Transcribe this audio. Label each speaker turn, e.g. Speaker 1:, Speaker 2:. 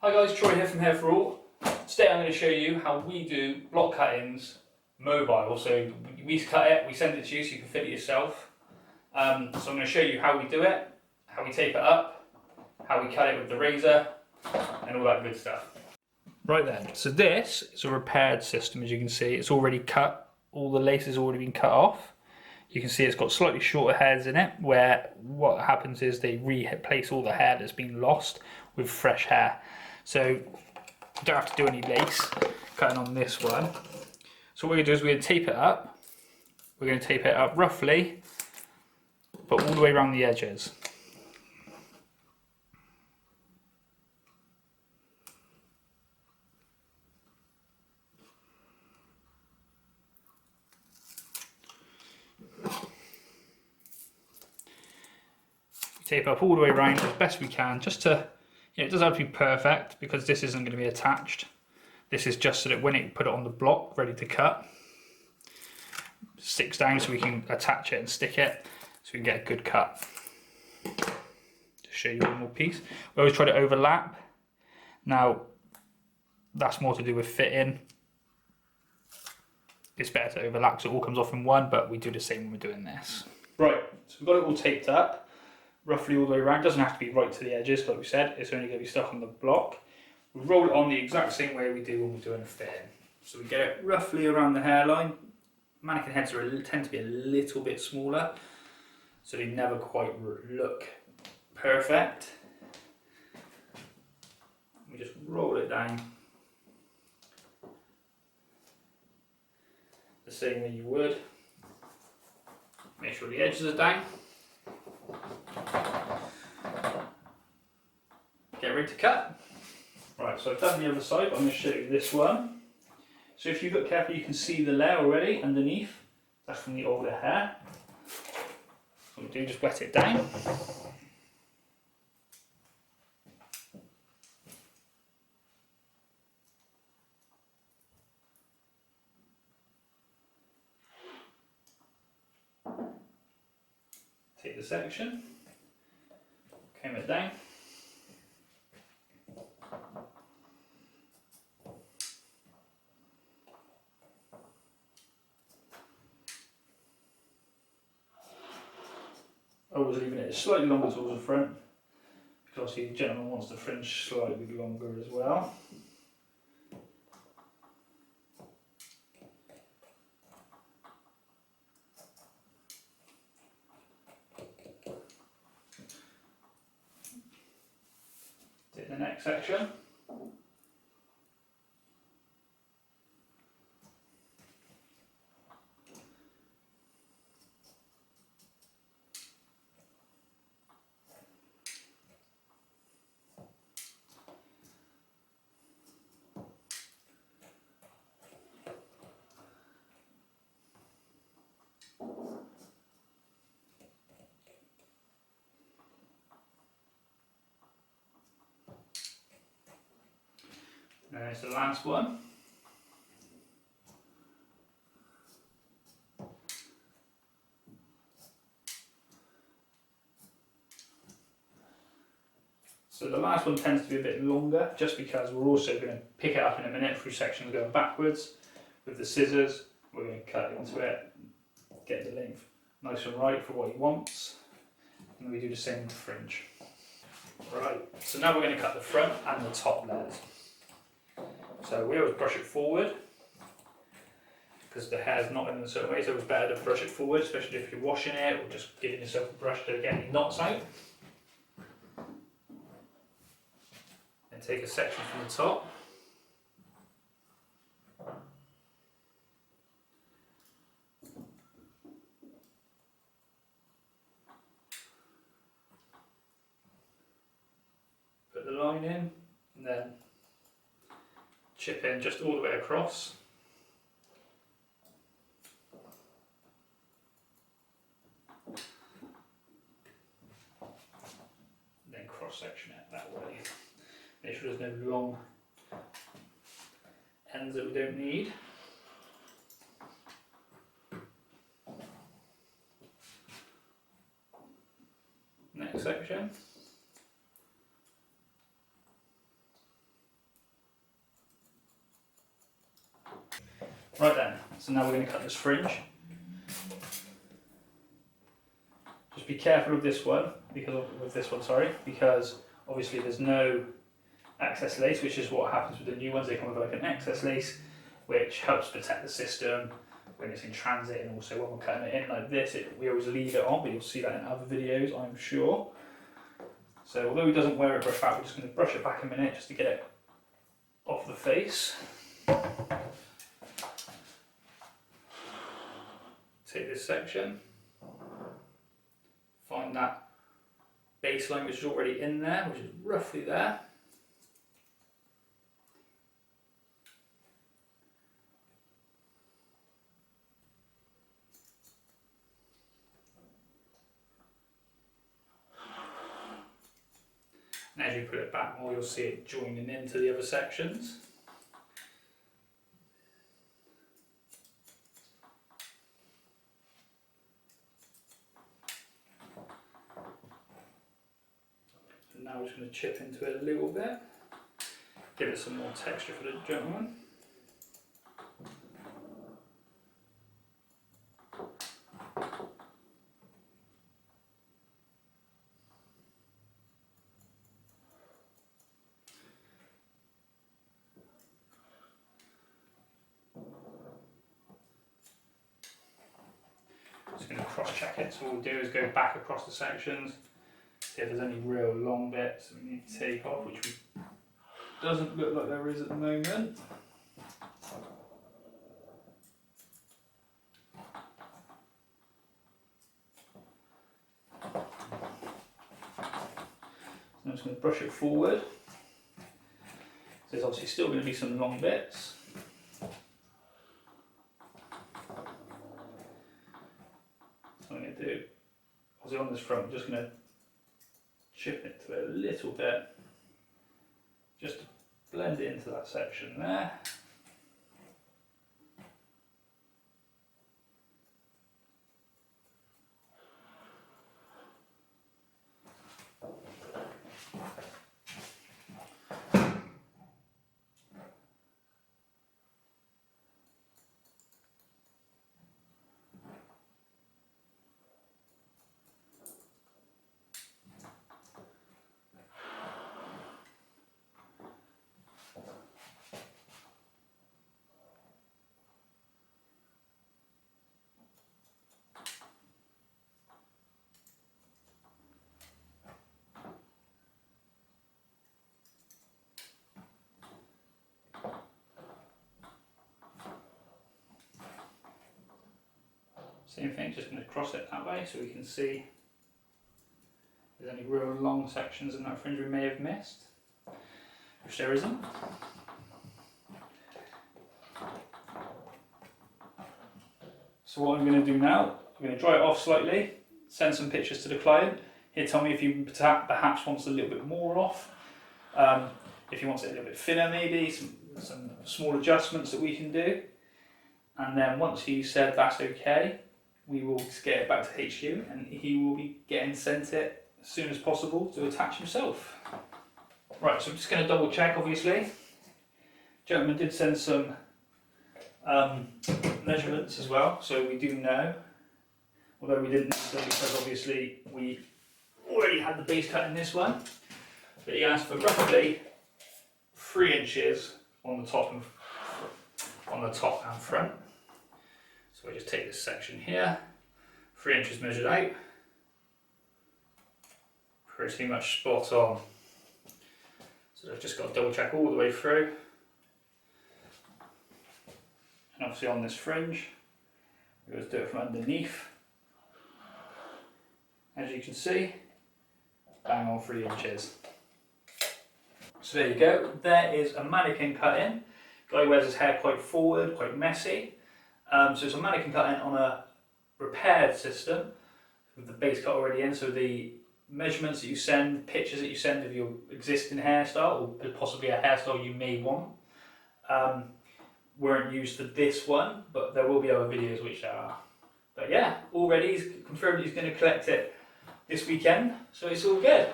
Speaker 1: Hi guys, Troy here from Hair for All. Today I'm going to show you how we do block cuttings mobile. So we cut it, we send it to you so you can fit it yourself. So I'm going to show you how we do it, how we tape it up, how we cut it with the razor, and all that good stuff. Right then, so this is a repaired system. As you can see, it's already cut, all the lace has already been cut off. You can see it's got slightly shorter hairs in it, where what happens is they replace all the hair that's been lost with fresh hair. So you don't have to do any lace cutting on this one. So what we're going to do is we're going to tape it up. We're going to tape it up roughly, but all the way around the edges. Tape up all the way around as best we can, just to, it doesn't have to be perfect because this isn't going to be attached. This is just so that when it put it on the block ready to cut, it sticks down so we can attach it and stick it so we can get a good cut. Just show you one more piece. We always try to overlap. Now that's more to do with fitting. It's better to overlap so it all comes off in one, but we do the same when we're doing this. Right, so we've got it all taped up roughly all the way around. It doesn't have to be right to the edges, like we said, it's only going to be stuck on the block. We roll it on the exact same way we do when we're doing a fitting. So we get it roughly around the hairline. Mannequin heads tend to be a little bit smaller, so they never quite look perfect. We just roll it down the same way you would. Make sure the edges are down. Get ready to cut. Right, so I've done the other side, but I'm going to show you this one. So if you look carefully, you can see the layer already underneath. That's from the older hair. What we do, just wet it down. Take the section, comb it down. Always leaving it slightly longer towards the front, because obviously the gentleman wants the fringe slightly longer as well. Take the next section. And it's the last one. So the last one tends to be a bit longer, just because we're also going to pick it up in a minute through sections going backwards. With the scissors, we're going to cut into it, get the length nice and right for what he wants, and we do the same with the fringe. Right, so now we're going to cut the front and the top layers. So we always brush it forward, because the hair's not in a certain way, so it's better to brush it forward, especially if you're washing it or just giving yourself a brush to get any knots out. And take a section from the top. Put the line in, and then chip in just all the way across. Then cross section it that way. Make sure there's no long ends that we don't need. Next section. Right then, so now we're going to cut this fringe. Just be careful with this one, because obviously there's no excess lace, which is what happens with the new ones. They come with like an excess lace, which helps protect the system when it's in transit, and also when we're cutting it in like this, we always leave it on, but you'll see that in other videos, I'm sure. So although he doesn't wear it brush back, we're just going to brush it back a minute just to get it off the face. Take this section, find that baseline which is already in there, which is roughly there. And as you put it back more, you'll see it joining into the other sections. And now we're just going to chip into it a little bit, give it some more texture for the gentleman. Just going to cross check it, so what we'll do is go back across the sections, see if there's any real long bits that we need to take off, which doesn't look like there is at the moment. So I'm just going to brush it forward. There's obviously still going to be some long bits. So I'm going to do, obviously on this front, I'm just going to chip it to it a little bit, just to blend it into that section there. Same thing, just going to cross it that way so we can see if there's any real long sections in that fringe we may have missed, which there isn't. So what I'm going to do now, I'm going to dry it off slightly, send some pictures to the client. He'll tell me if he perhaps wants a little bit more off, if he wants it a little bit thinner maybe, some small adjustments that we can do. And then once he said that's okay, we will get it back to HQ and he will be getting sent it as soon as possible to attach himself. Right, so I'm just going to double check obviously. Gentleman did send some measurements as well, so we do know, although we didn't necessarily because obviously we already had the base cut in this one, but he asked for roughly 3 inches on the top and front. So we just take this section here, 3 inches measured out, pretty much spot on. So I've just got to double check all the way through. And obviously on this fringe, we always do it from underneath. As you can see, bang on 3 inches. So there you go, there is a mannequin cut-in. Guy wears his hair quite forward, quite messy. So it's a mannequin cut-in on a repaired system with the base cut already in, so the measurements that you send, pictures that you send of your existing hairstyle, or possibly a hairstyle you may want, weren't used for this one, but there will be other videos which are. But yeah, already he's confirmed he's going to collect it this weekend, so it's all good.